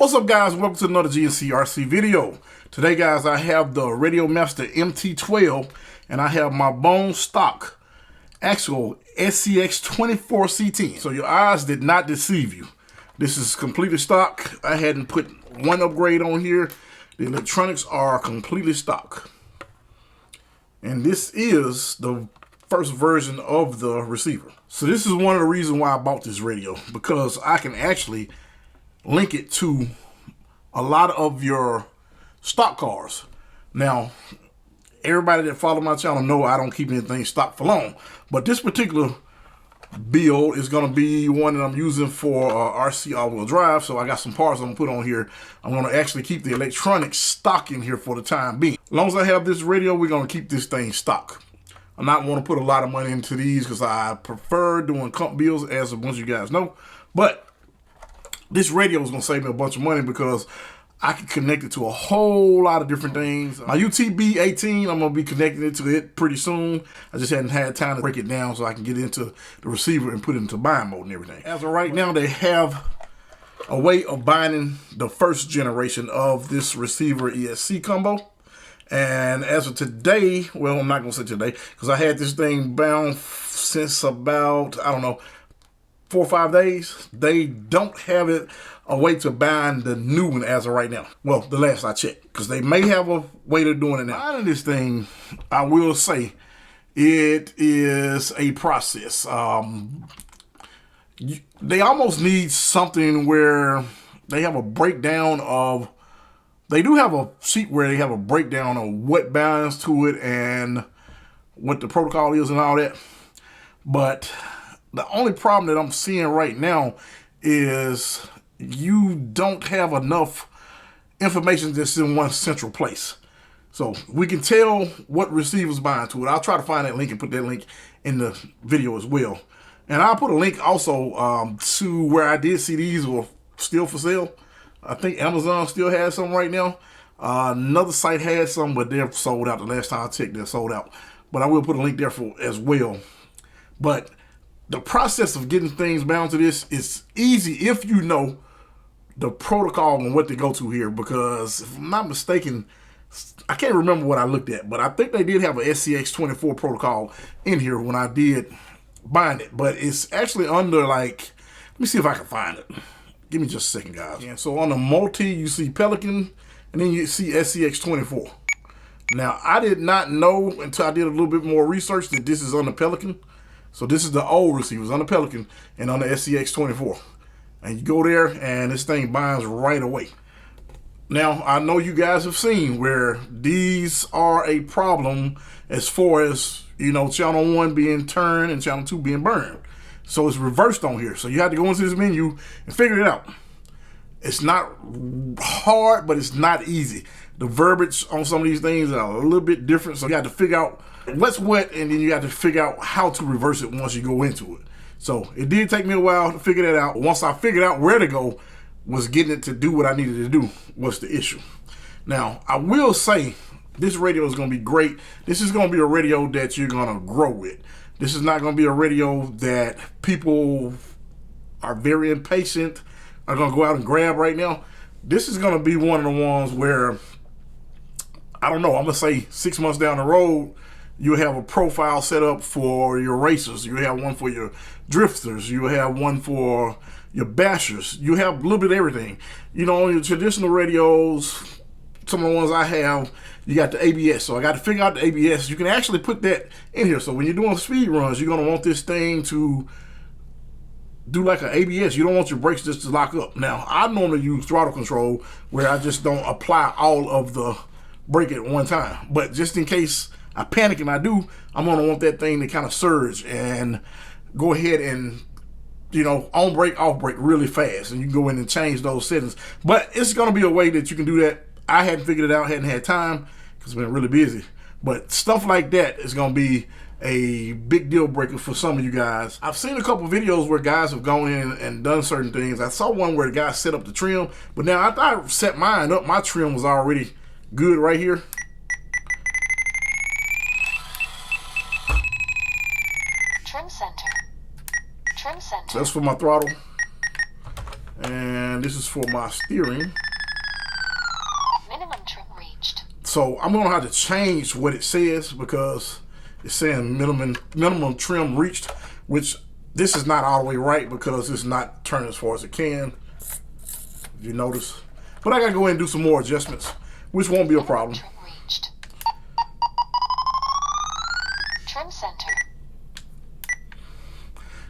What's up, guys? Welcome to another GNC video. Today, guys, I have the Radiomaster MT12 and I have my bone stock actual SCX24 C10. So your eyes did not deceive you. This is completely stock. I hadn't put one upgrade on here. The electronics are completely stock. And this is the first version of the receiver. So this is one of the reasons why I bought this radio, because I can actually link it to a lot of your stock cars. Now, everybody that follow my channel know I don't keep anything stock for long, but this particular build is going to be one that I'm using for RC all-wheel drive. So I got some parts I'm going to put on here. I'm going to actually keep the electronics stock in here for the time being. As long as I have this radio, we're going to keep this thing stock. I'm not want to put a lot of money into these because I prefer doing comp builds, as a bunch of you guys know. But this radio is going to save me a bunch of money because I can connect it to a whole lot of different things. My UTB-18, I'm going to be connecting it to it pretty soon. I just hadn't had time to break it down so I can get into the receiver and put it into bind mode and everything. As of right now, they have a way of binding the first generation of this receiver ESC combo. And as of today, well, I'm not going to say today, because I had this thing bound since about, I don't know, 4 or 5 days. They don't have it a way to bind the new one as of right now. Well, the last I checked, because they may have a way of doing it now. Binding this thing, I will say, it is a process. They almost need something where they have a breakdown of, they do have a sheet where they have a breakdown of what binds to it and what the protocol is and all that. But the only problem that I'm seeing right now is you don't have enough information that's in one central place. So we can tell what receivers bind to it. I'll try to find that link and put that link in the video as well. And I'll put a link also to where I did see these were still for sale. I think Amazon still has some right now. Another site has some, but they're sold out. The last time I checked, they're sold out. But I will put a link there for as well. But the process of getting things bound to this is easy if you know the protocol and what to go to here, because if I'm not mistaken, I can't remember what I looked at, but I think they did have a SCX24 protocol in here when I did bind it, but it's actually under, like, let me see if I can find it. Give me just a second, guys. Yeah, so on the multi, you see Pelican, and then you see SCX24. Now, I did not know until I did a little bit more research that this is on the Pelican. So this is the old receivers on the Pelican and on the SCX24. And you go there and this thing binds right away. Now, I know you guys have seen where these are a problem as far as, you know, channel 1 being turned and channel 2 being burned. So it's reversed on here. So you have to go into this menu and figure it out. It's not hard, but it's not easy. The verbiage on some of these things are a little bit different. So you have to figure out what's what, and then you have to figure out how to reverse it once you go into it. So it did take me a while to figure that out. Once I figured out where to go, was getting it to do what I needed to do was the issue. Now, I will say this radio is going to be great. This is going to be a radio that you're going to grow with. This is not going to be a radio that people are very impatient are going to go out and grab right now. This is going to be one of the ones where, I don't know, I'm going to say 6 months down the road, you have a profile set up for your racers. You have one for your drifters. You have one for your bashers. You have a little bit of everything. You know, on your traditional radios, some of the ones I have, you got the ABS. So I got to figure out the ABS. You can actually put that in here. So when you're doing speed runs, you're going to want this thing to do like an ABS. You don't want your brakes just to lock up. Now, I normally use throttle control where I just don't apply all of the brake at one time. But just in case I panic and I do, I'm going to want that thing to kind of surge and go ahead and, you know, on brake, off brake really fast. And you can go in and change those settings. But it's going to be a way that you can do that. I hadn't figured it out, hadn't had time because I've been really busy. But stuff like that is going to be a big deal breaker for some of you guys. I've seen a couple videos where guys have gone in and done certain things. I saw one where the guy set up the trim, but now after I set mine up, my trim was already good right here. Trim center. Trim center. So that's for my throttle. And this is for my steering. Minimum trim reached. So I'm gonna have to change what it says because it's saying minimum trim reached, which this is not all the way right because it's not turning as far as it can, if you notice. But I gotta go ahead and do some more adjustments, which won't be a problem. Trim reached. Trim center.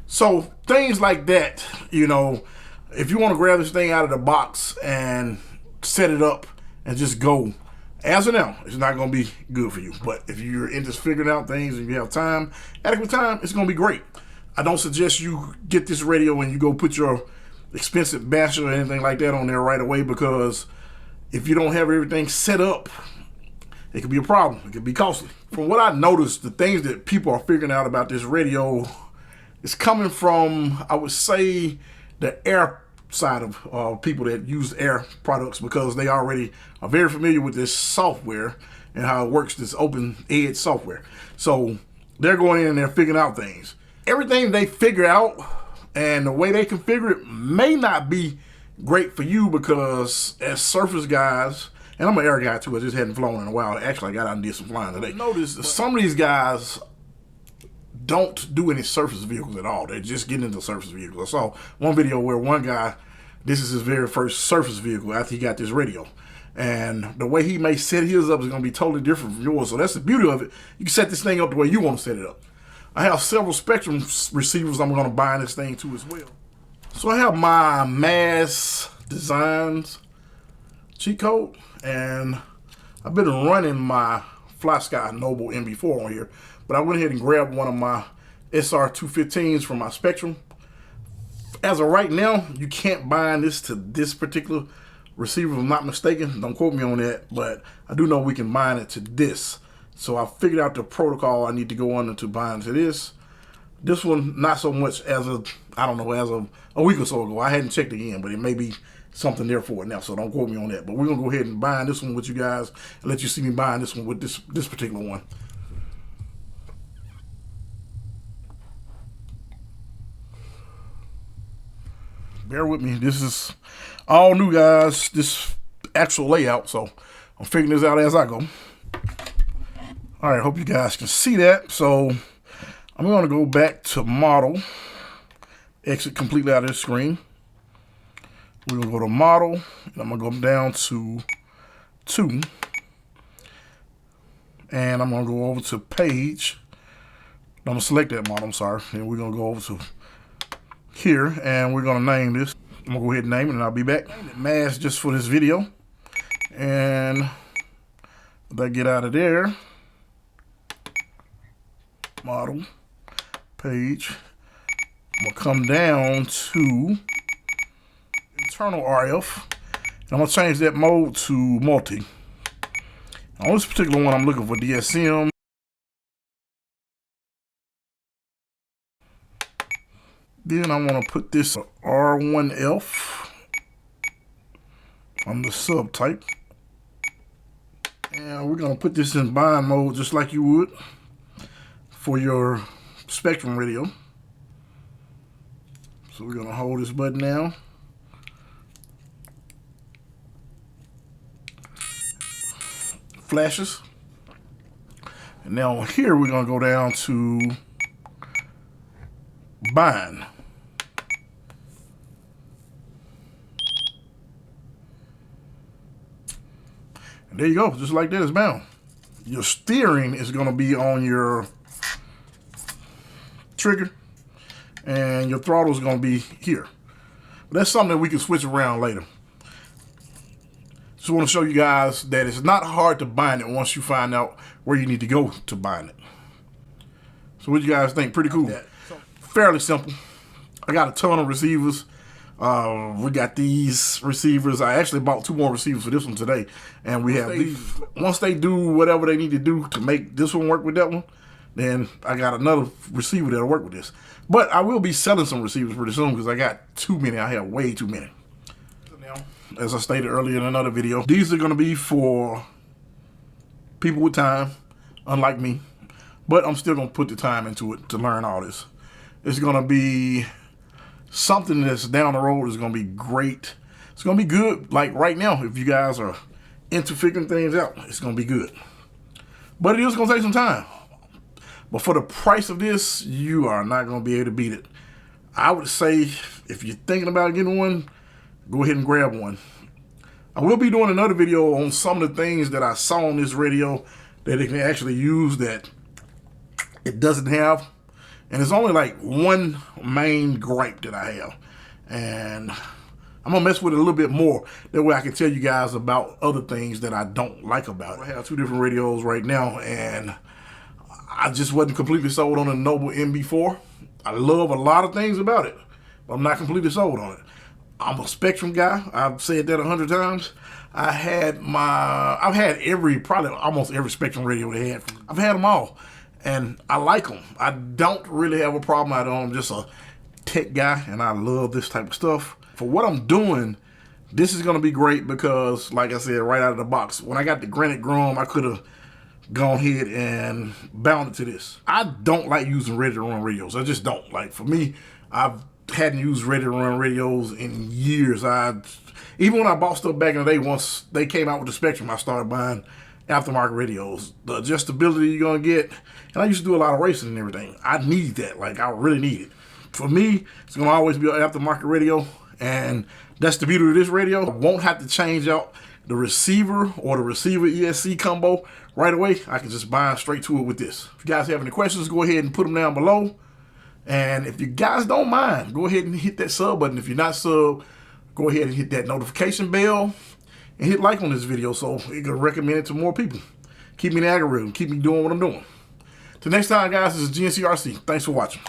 So things like that, you know, if you want to grab this thing out of the box and set it up and just go, as of now, it's not going to be good for you. But if you're into figuring out things and you have time, adequate time, it's going to be great. I don't suggest you get this radio and you go put your expensive basher or anything like that on there right away, because if you don't have everything set up, it could be a problem. It could be costly. From what I noticed, the things that people are figuring out about this radio is coming from, I would say, the air side of people that use air products, because they already are very familiar with this software and how it works, this open edge software. So they're going in and they're figuring out things. Everything they figure out and the way they configure it may not be great for you, because as surface guys, and I'm an air guy too, I just hadn't flown in a while. Actually, I got out and did some flying today. Notice some of these guys don't do any surface vehicles at all. They're just getting into surface vehicles. I saw one video where one guy, this is his very first surface vehicle after he got this radio. And the way he may set his up is going to be totally different from yours. So that's the beauty of it. You can set this thing up the way you want to set it up. I have several Spectrum receivers I'm going to bind this thing to as well. So I have my Mass Designs cheat code, and I've been running my FlySky Noble MB4 on here, but I went ahead and grabbed one of my SR215s from my Spectrum. As of right now, you can't bind this to this particular receiver, if I'm not mistaken. Don't quote me on that, but I do know we can bind it to this. So I figured out the protocol I need to go under to bind to this. This one, not so much as of, I don't know, as of a week or so ago. I hadn't checked again, but it may be something there for it now, so don't quote me on that. But we're going to go ahead and bind this one with you guys and let you see me bind this one with this particular one. Bear with me. This is all new, guys, this actual layout, so I'm figuring this out as I go. All right, hope you guys can see that. So I'm going to go back to model, exit completely out of this screen. We're going to go to model, and I'm going to go down to 2. And I'm going to go over to page. I'm going to select that model, I'm sorry. And we're going to go over to here, and we're going to name this. I'm going to go ahead and name it, and I'll be back. Mass just for this video. And if I get out of there, model, page, I'm going to come down to internal RF, and I'm going to change that mode to multi. On this particular one, I'm looking for DSM. Then I want to put this R1F on the subtype. And we're going to put this in bind mode just like you would for your Spectrum radio. So we're going to hold this button down. Flashes. And now here we're going to go down to bind. And there you go, just like that, it's bound. Your steering is going to be on your trigger, and your throttle is going to be here. But that's something that we can switch around later. Just want to show you guys that it's not hard to bind it once you find out where you need to go to bind it. So what you guys think? Pretty cool. Fairly simple. I got a ton of receivers. We got these receivers. I actually bought 2 more receivers for this one today, and we have these. Once they do whatever they need to do to make this one work with that one, then I got another receiver that'll work with this. But I will be selling some receivers pretty soon because I got too many. I have way too many. As I stated earlier in another video, these are going to be for people with time, unlike me. But I'm still going to put the time into it to learn all this. It's going to be something that's down the road is going to be great. It's going to be good. Like right now, if you guys are into figuring things out, it's going to be good. But it is going to take some time. But for the price of this, you are not going to be able to beat it. I would say if you're thinking about getting one, go ahead and grab one. I will be doing another video on some of the things that I saw on this radio that it can actually use that it doesn't have. And it's only like one main gripe that I have. And I'm going to mess with it a little bit more. That way I can tell you guys about other things that I don't like about it. I have two different radios right now, and I just wasn't completely sold on the Noble MB4. I love a lot of things about it, but I'm not completely sold on it. I'm a Spectrum guy. I've said that 100 times. I've had probably almost every Spectrum radio they had. I've had them all, and I like them. I don't really have a problem. I'm just a tech guy, and I love this type of stuff. For what I'm doing, this is going to be great because, like I said, right out of the box, when I got the Granite Grum, I could have gone ahead and bound it to this. I don't like using ready-to-run radios. I just don't. Like, for me, I hadn't used ready-to-run radios in years. Even when I bought stuff back in the day, once they came out with the Spectrum, I started buying aftermarket radios. The adjustability you're going to get, and I used to do a lot of racing and everything. I need that. Like, I really need it. For me, it's going to always be an aftermarket radio, and that's the beauty of this radio. I won't have to change out the receiver or the receiver ESC combo right away. I can just bind straight to it with this. If you guys have any questions, go ahead and put them down below. And if you guys don't mind, go ahead and hit that sub button. If you're not sub, go ahead and hit that notification bell and hit like on this video so it can recommend it to more people. Keep me in the algorithm. Keep me doing what I'm doing. Till next time, guys, this is GNCRC. Thanks for watching.